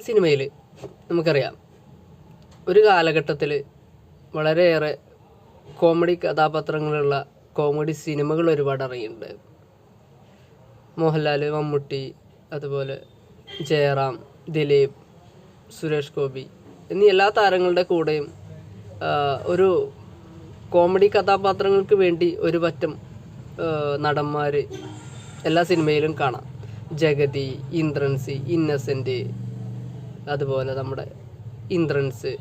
സിനിമയിൽ നമുക്കറിയാം ഒരു കാലഘട്ടത്തിൽ വളരെയേറെ കോമഡി കഥാപാത്രങ്ങളുള്ള കോമഡി സിനിമകൾ ഒരുപാട് ഇറങ്ങിയിട്ടുണ്ട്. മോഹൻലാൽ, മമ്മൂട്ടി, അതുപോലെ ജയറാം, ദിലീപ്, സുരേഷ് ഗോപി എന്നീ എല്ലാ താരങ്ങളുടെ കൂടെയും ഒരു കോമഡി കഥാപാത്രങ്ങൾക്ക് വേണ്ടി ഒരു പറ്റം നടന്മാർ എല്ലാ സിനിമയിലും കാണാം. ജഗതി, ഇന്ദ്രൻസ്, ഇന്നസെൻ്റ്, അതുപോലെ നമ്മുടെ ഇന്ദ്രൻസ്,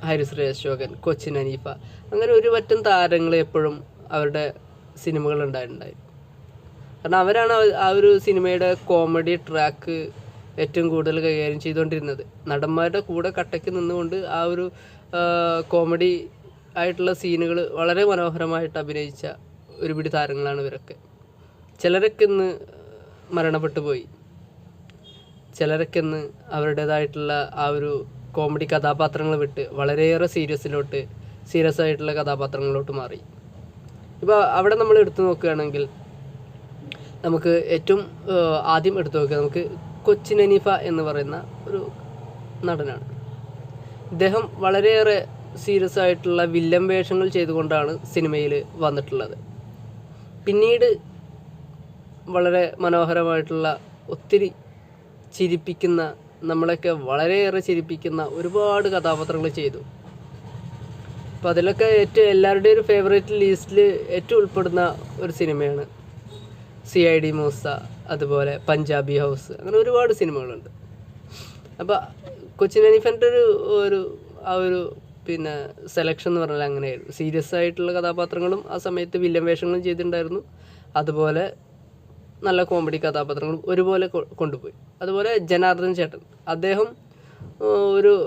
ഹരിശ്രീ അശോകൻ, കൊച്ചിൻ ഹനീഫ, അങ്ങനെ ഒരു പറ്റം താരങ്ങൾ എപ്പോഴും അവരുടെ സിനിമകൾ ഉണ്ടായിട്ടുണ്ടായിരുന്നു. കാരണം അവരാണ് ആ ഒരു സിനിമയുടെ കോമഡി ട്രാക്ക് ഏറ്റവും കൂടുതൽ കൈകാര്യം ചെയ്തുകൊണ്ടിരുന്നത്. നടന്മാരുടെ കൂടെ കട്ടയ്ക്ക് നിന്നുകൊണ്ട് ആ ഒരു കോമഡി ആയിട്ടുള്ള സീനുകൾ വളരെ മനോഹരമായിട്ട് അഭിനയിച്ച ഒരുപിടി താരങ്ങളാണ് ഇവരൊക്കെ. ചിലരൊക്കെ ഇന്ന് മരണപ്പെട്ടു പോയി, ചിലരൊക്കെ ഇന്ന് അവരുടേതായിട്ടുള്ള ആ ഒരു കോമഡി കഥാപാത്രങ്ങൾ വിട്ട് വളരെയേറെ സീരിയസ് ആയിട്ടുള്ള കഥാപാത്രങ്ങളിലോട്ട് മാറി. ഇപ്പോൾ അവിടെ നമ്മൾ എടുത്തു നോക്കുകയാണെങ്കിൽ നമുക്ക് ഏറ്റവും ആദ്യം എടുത്തു നോക്കുക നമുക്ക് കൊച്ചിൻ ഹനീഫ എന്ന് പറയുന്ന ഒരു നടനാണ്. ഇദ്ദേഹം വളരെയേറെ സീരിയസ് ആയിട്ടുള്ള വില്ലൻ വേഷങ്ങൾ ചെയ്തുകൊണ്ടാണ് സിനിമയിൽ വന്നിട്ടുള്ളത്. പിന്നീട് വളരെ മനോഹരമായിട്ടുള്ള ഒത്തിരി ചിരിപ്പിക്കുന്ന, നമ്മളൊക്കെ വളരെയേറെ ചിരിപ്പിക്കുന്ന ഒരുപാട് കഥാപാത്രങ്ങൾ ചെയ്തു. അപ്പോൾ അതിലൊക്കെ എല്ലാവരുടെയും ഒരു ഫേവറേറ്റ് ലിസ്റ്റിൽ ഏറ്റവും ഉൾപ്പെടുന്ന ഒരു സിനിമയാണ് CID മൂസ, അതുപോലെ പഞ്ചാബി ഹൗസ്, അങ്ങനെ ഒരുപാട് സിനിമകളുണ്ട്. അപ്പോൾ കൊച്ചിൻ ഹനീഫൻ്റെ ആ ഒരു സെലക്ഷൻ എന്ന് പറഞ്ഞാൽ അങ്ങനെയായിരുന്നു. സീരിയസ് ആയിട്ടുള്ള കഥാപാത്രങ്ങളും ആ സമയത്ത് വില്ലൻ വേഷങ്ങളും ചെയ്തിട്ടുണ്ടായിരുന്നു, അതുപോലെ നല്ല കോമഡി കഥാപാത്രങ്ങളും ഒരുപോലെ കൊണ്ടുപോയി. അതുപോലെ ജനാർദ്ദൻ ചേട്ടൻ, അദ്ദേഹം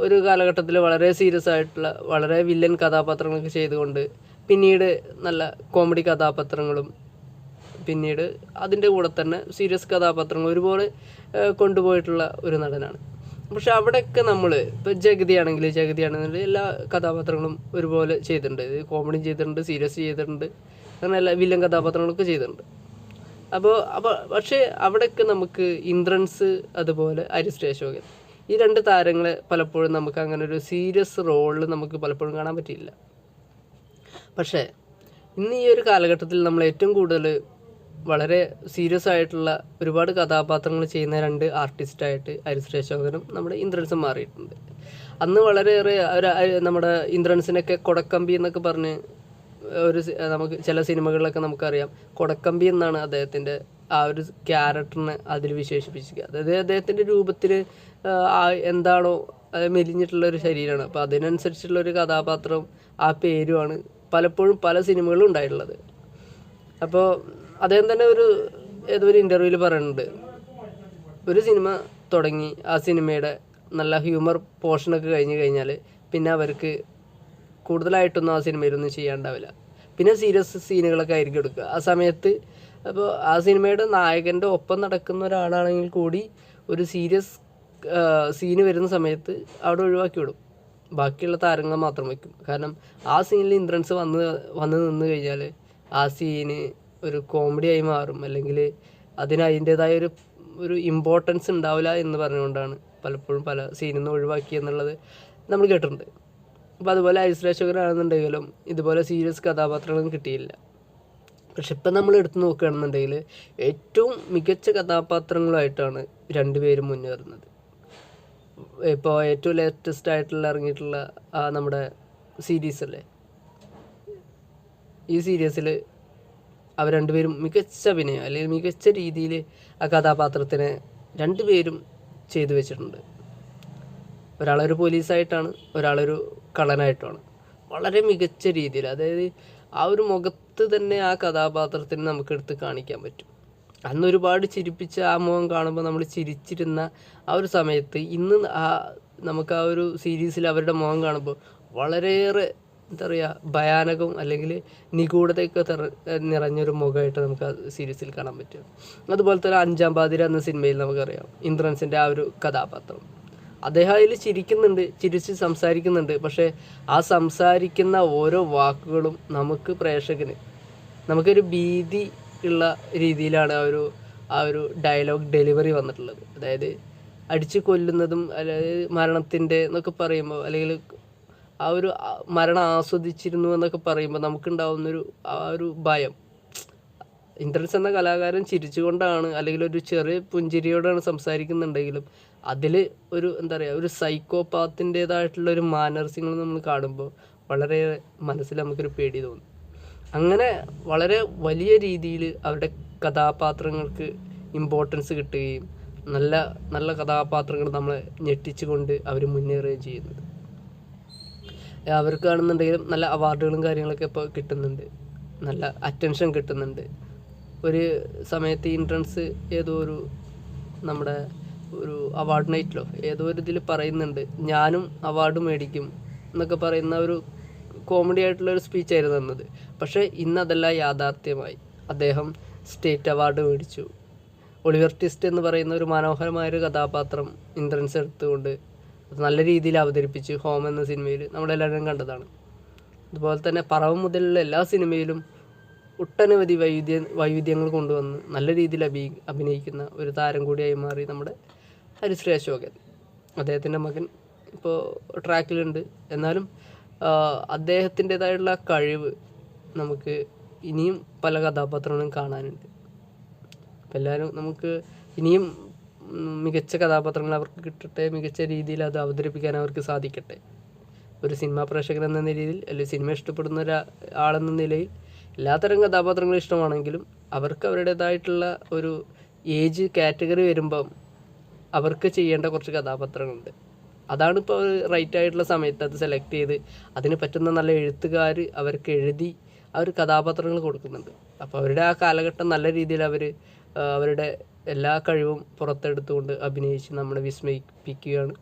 ഒരു കാലഘട്ടത്തിൽ വളരെ സീരിയസ് ആയിട്ടുള്ള വളരെ വില്ലൻ കഥാപാത്രങ്ങളൊക്കെ ചെയ്തുകൊണ്ട് പിന്നീട് നല്ല കോമഡി കഥാപാത്രങ്ങളും പിന്നീട് അതിൻ്റെ കൂടെ തന്നെ സീരിയസ് കഥാപാത്രങ്ങൾ ഒരുപോലെ കൊണ്ടുപോയിട്ടുള്ള ഒരു നടനാണ്. പക്ഷെ അവിടെയൊക്കെ നമ്മൾ ഇപ്പോൾ ജഗതി ആണെങ്കിൽ എല്ലാ കഥാപാത്രങ്ങളും ഒരുപോലെ ചെയ്തിട്ടുണ്ട്. കോമഡി ചെയ്തിട്ടുണ്ട്, സീരിയസ് ചെയ്തിട്ടുണ്ട്, അങ്ങനെ എല്ലാ വില്ലൻ കഥാപാത്രങ്ങളൊക്കെ ചെയ്തിട്ടുണ്ട്. പക്ഷേ അവിടെയൊക്കെ നമുക്ക് ഇന്ദ്രൻസ്, അതുപോലെ ഹരിശ്രീ അശോകൻ, ഈ രണ്ട് താരങ്ങളെ പലപ്പോഴും നമുക്ക് അങ്ങനെ ഒരു സീരിയസ് റോളിൽ നമുക്ക് പലപ്പോഴും കാണാൻ പറ്റിയില്ല. പക്ഷേ ഇന്ന് ഈ ഒരു കാലഘട്ടത്തിൽ നമ്മൾ ഏറ്റവും കൂടുതൽ വളരെ സീരിയസ് ആയിട്ടുള്ള ഒരുപാട് കഥാപാത്രങ്ങൾ ചെയ്യുന്ന രണ്ട് ആർട്ടിസ്റ്റായിട്ട് ഹരിശ്രീ അശോകനും നമ്മുടെ ഇന്ദ്രൻസും മാറിയിട്ടുണ്ട്. അന്ന് വളരെയേറെ നമ്മുടെ ഇന്ദ്രൻസിനൊക്കെ കൊടക്കമ്പി എന്നൊക്കെ പറഞ്ഞ് നമുക്ക് ചില സിനിമകളിലൊക്കെ നമുക്കറിയാം, കൊടക്കമ്പി എന്നാണ് അദ്ദേഹത്തിൻ്റെ ആ ഒരു ക്യാരക്ടറിനെ അതിൽ വിശേഷിപ്പിക്കുക. അതായത് അദ്ദേഹത്തിൻ്റെ രൂപത്തിൽ എന്താണോ അത് മെലിഞ്ഞിട്ടുള്ള ഒരു ശരീരമാണ്, അപ്പോൾ അതിനനുസരിച്ചുള്ള ഒരു കഥാപാത്രവും ആ പേരുമാണ് പലപ്പോഴും പല സിനിമകളും ഉണ്ടായിട്ടുള്ളത്. അപ്പോൾ അദ്ദേഹം തന്നെ ഏതൊരു ഇൻ്റർവ്യൂവിൽ പറയുന്നുണ്ട്, ഒരു സിനിമ തുടങ്ങി ആ സിനിമയുടെ നല്ല ഹ്യൂമർ പോർഷനൊക്കെ കഴിഞ്ഞ് കഴിഞ്ഞാൽ പിന്നെ അവർക്ക് കൂടുതലായിട്ടൊന്നും ആ സിനിമയിലൊന്നും ചെയ്യാണ്ടാവില്ല, പിന്നെ സീരിയസ് സീനുകളൊക്കെ ആയിരിക്കും എടുക്കുക ആ സമയത്ത്. അപ്പോൾ ആ സിനിമയുടെ നായകൻ്റെ ഒപ്പം നടക്കുന്ന ഒരാളാണെങ്കിൽ കൂടി ഒരു സീരിയസ് സീന് വരുന്ന സമയത്ത് അവിടെ ഒഴിവാക്കി വിടും, ബാക്കിയുള്ള താരങ്ങൾ മാത്രം വയ്ക്കും. കാരണം ആ സീനിൽ ഇന്ദ്രൻസ് വന്ന് നിന്ന് കഴിഞ്ഞാൽ ആ സീന് ഒരു കോമഡിയായി മാറും, അല്ലെങ്കിൽ അതിൻ്റേതായ ഒരു ഇമ്പോർട്ടൻസ് ഉണ്ടാവില്ല എന്ന് പറഞ്ഞുകൊണ്ടാണ് പലപ്പോഴും പല സീനിൽ നിന്ന് ഒഴിവാക്കിയെന്നുള്ളത് നമ്മൾ കേട്ടിട്ടുണ്ട്. അപ്പോൾ അതുപോലെ ഹരിശ്രീ അശോകനാണെന്നുണ്ടെങ്കിലും ഇതുപോലെ സീരിയസ് കഥാപാത്രങ്ങളൊന്നും കിട്ടിയില്ല. പക്ഷെ ഇപ്പം നമ്മൾ എടുത്തു നോക്കുകയാണെന്നുണ്ടെങ്കിൽ ഏറ്റവും മികച്ച കഥാപാത്രങ്ങളായിട്ടാണ് രണ്ടുപേരും മുന്നേറുന്നത്. ഇപ്പോൾ ഏറ്റവും ലേറ്റസ്റ്റ് ആയിട്ടുള്ള ഇറങ്ങിയിട്ടുള്ള നമ്മുടെ സീരീസ് അല്ലേ, ഈ സീരീസിൽ അവർ രണ്ടുപേരും മികച്ച അഭിനയം അല്ലെങ്കിൽ മികച്ച രീതിയിൽ ആ കഥാപാത്രത്തിനെ രണ്ടുപേരും ചെയ്തു വെച്ചിട്ടുണ്ട്. ഒരാളൊരു പോലീസായിട്ടാണ്, ഒരാളൊരു കള്ളനായിട്ടുമാണ്. വളരെ മികച്ച രീതിയിൽ, അതായത് ആ ഒരു മുഖത്ത് തന്നെ ആ കഥാപാത്രത്തിന് നമുക്കെടുത്ത് കാണിക്കാൻ പറ്റും. അന്ന് ഒരുപാട് ചിരിപ്പിച്ച ആ മുഖം കാണുമ്പോൾ നമ്മൾ ചിരിച്ചിരുന്ന ആ ഒരു സമയത്ത് ഇന്ന് നമുക്ക് ആ ഒരു സീരീസിൽ അവരുടെ മുഖം കാണുമ്പോൾ വളരെയേറെ എന്താ പറയുക, ഭയാനകവും അല്ലെങ്കിൽ നിഗൂഢതയൊക്കെ നിറഞ്ഞൊരു മുഖമായിട്ട് നമുക്ക് ആ സീരീസിൽ കാണാൻ പറ്റും. അതുപോലെ തന്നെ അഞ്ചാം പാതിര എന്ന സിനിമയിൽ നമുക്കറിയാം ഇന്ദ്രൻസിൻ്റെ ആ ഒരു കഥാപാത്രം, അദ്ദേഹം അതിൽ ചിരിച്ച് സംസാരിക്കുന്നുണ്ട്. പക്ഷേ ആ സംസാരിക്കുന്ന ഓരോ വാക്കുകളും നമുക്കൊരു ഭീതി ഉള്ള രീതിയിലാണ് ആ ഒരു ഡയലോഗ് ഡെലിവറി വന്നിട്ടുള്ളത്. അതായത് അടിച്ചു കൊല്ലുന്നതും അല്ലെങ്കിൽ മരണത്തിൻ്റെ എന്നൊക്കെ പറയുമ്പോൾ, അല്ലെങ്കിൽ ആ ഒരു മരണം ആസ്വദിച്ചിരുന്നു എന്നൊക്കെ പറയുമ്പോൾ നമുക്കുണ്ടാവുന്നൊരു ആ ഒരു ഭയം. ഇന്ദ്രൻസ് എന്ന കലാകാരൻ ചിരിച്ചുകൊണ്ടാണ് അല്ലെങ്കിൽ ഒരു ചെറിയ പുഞ്ചിരിയോടാണ് സംസാരിക്കുന്നുണ്ടെങ്കിലും അതിൽ ഒരു എന്താ പറയുക, ഒരു സൈക്കോപാത്തിൻ്റേതായിട്ടുള്ള ഒരു മാനർസിങ്ങൾ നമ്മൾ കാണുമ്പോൾ വളരെ മനസ്സിൽ നമുക്കൊരു പേടി തോന്നും. അങ്ങനെ വളരെ വലിയ രീതിയിൽ അവരുടെ കഥാപാത്രങ്ങൾക്ക് ഇമ്പോർട്ടൻസ് കിട്ടുകയും നല്ല നല്ല കഥാപാത്രങ്ങൾ നമ്മളെ ഞെട്ടിച്ചുകൊണ്ട് അവർ മുന്നേറുകയും ചെയ്യുന്നത്. അവർക്കാണെന്നുണ്ടെങ്കിലും നല്ല അവാർഡുകളും കാര്യങ്ങളൊക്കെ ഇപ്പോൾ കിട്ടുന്നുണ്ട്, നല്ല അറ്റൻഷൻ കിട്ടുന്നുണ്ട്. ഒരു സമയത്ത് ഇൻട്രൻസ് ഏതോ ഒരു നമ്മുടെ ഒരു അവാർഡ് നൈറ്റിലോ ഏതോ ഒരു ഇതിൽ പറയുന്നുണ്ട്, ഞാനും അവാർഡ് മേടിക്കും എന്നൊക്കെ പറയുന്ന ഒരു കോമഡി ആയിട്ടുള്ള ഒരു സ്പീച്ചായിരുന്നു തന്നത്. പക്ഷേ ഇന്നതെല്ലാം യാഥാർത്ഥ്യമായി. അദ്ദേഹം സ്റ്റേറ്റ് അവാർഡ് മേടിച്ചു. ഒളിവർ ട്വിസ്റ്റ് എന്ന് പറയുന്ന ഒരു മനോഹരമായൊരു കഥാപാത്രം ഇന്ദ്രൻസ് എടുത്തുകൊണ്ട് നല്ല രീതിയിൽ അവതരിപ്പിച്ച് ഹോം എന്ന സിനിമയിൽ നമ്മളെല്ലാവരും കണ്ടതാണ്. അതുപോലെ തന്നെ പറവ മുതലുള്ള എല്ലാ സിനിമയിലും ഒട്ടനവധി വൈവിധ്യങ്ങൾ കൊണ്ടുവന്ന് നല്ല രീതിയിൽ അഭിനയിക്കുന്ന ഒരു താരം കൂടിയായി മാറി നമ്മുടെ ഹരിശ്രീ അശോകൻ. അദ്ദേഹത്തിൻ്റെ മകൻ ഇപ്പോൾ ട്രാക്കിലുണ്ട്. എന്നാലും അദ്ദേഹത്തിൻ്റെതായിട്ടുള്ള കഴിവ് നമുക്ക് ഇനിയും പല കഥാപാത്രങ്ങളും കാണാനുണ്ട്. അപ്പം എല്ലാവരും നമുക്ക് ഇനിയും മികച്ച കഥാപാത്രങ്ങൾ അവർക്ക് കിട്ടട്ടെ, മികച്ച രീതിയിൽ അത് അവതരിപ്പിക്കാൻ അവർക്ക് സാധിക്കട്ടെ. ഒരു സിനിമാ പ്രേക്ഷകൻ എന്ന നിലയിൽ, അല്ലെങ്കിൽ സിനിമ ഇഷ്ടപ്പെടുന്ന ഒരാളെന്ന നിലയിൽ എല്ലാത്തരം കഥാപാത്രങ്ങളും ഇഷ്ടമാണെങ്കിലും അവർക്ക് അവരുടേതായിട്ടുള്ള ഒരു ഏജ് കാറ്റഗറി വരുമ്പം അവർക്ക് ചെയ്യേണ്ട കുറച്ച് കഥാപാത്രങ്ങളുണ്ട്. അതാണ് ഇപ്പോൾ അവർ റൈറ്റ് ആയിട്ടുള്ള സമയത്ത് അത് സെലക്ട് ചെയ്ത് അതിന് പറ്റുന്ന നല്ല എഴുത്തുകാർ അവർക്ക് എഴുതി അവർ കഥാപാത്രങ്ങൾ കൊടുക്കുന്നുണ്ട്. അപ്പോൾ അവരുടെ ആ കാലഘട്ടം നല്ല രീതിയിൽ അവർ അവരുടെ എല്ലാ കഴിവും പുറത്തെടുത്തുകൊണ്ട് അഭിനയിച്ച് നമ്മളെ വിസ്മയിപ്പിക്കുകയാണ്.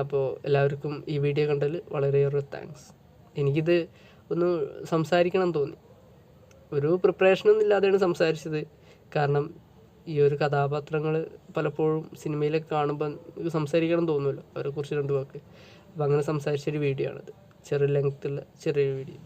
അപ്പോൾ എല്ലാവർക്കും ഈ വീഡിയോ കണ്ടതിൽ വളരെയേറെ താങ്ക്സ്. എനിക്കിത് ഒന്ന് സംസാരിക്കണം തോന്നി. ഒരു പ്രിപ്പറേഷനൊന്നും ഇല്ലാതെയാണ് സംസാരിച്ചത്. കാരണം ഈ ഒരു കഥാപാത്രങ്ങൾ പലപ്പോഴും സിനിമയിലൊക്കെ കാണുമ്പോൾ സംസാരിക്കണം തോന്നുമല്ലോ അവരെക്കുറിച്ച് 2 വാക്ക്. അപ്പോൾ അങ്ങനെ സംസാരിച്ചൊരു വീഡിയോ ആണിത്. ചെറിയ ലെങ്ത്തുള്ള ചെറിയൊരു വീഡിയോ.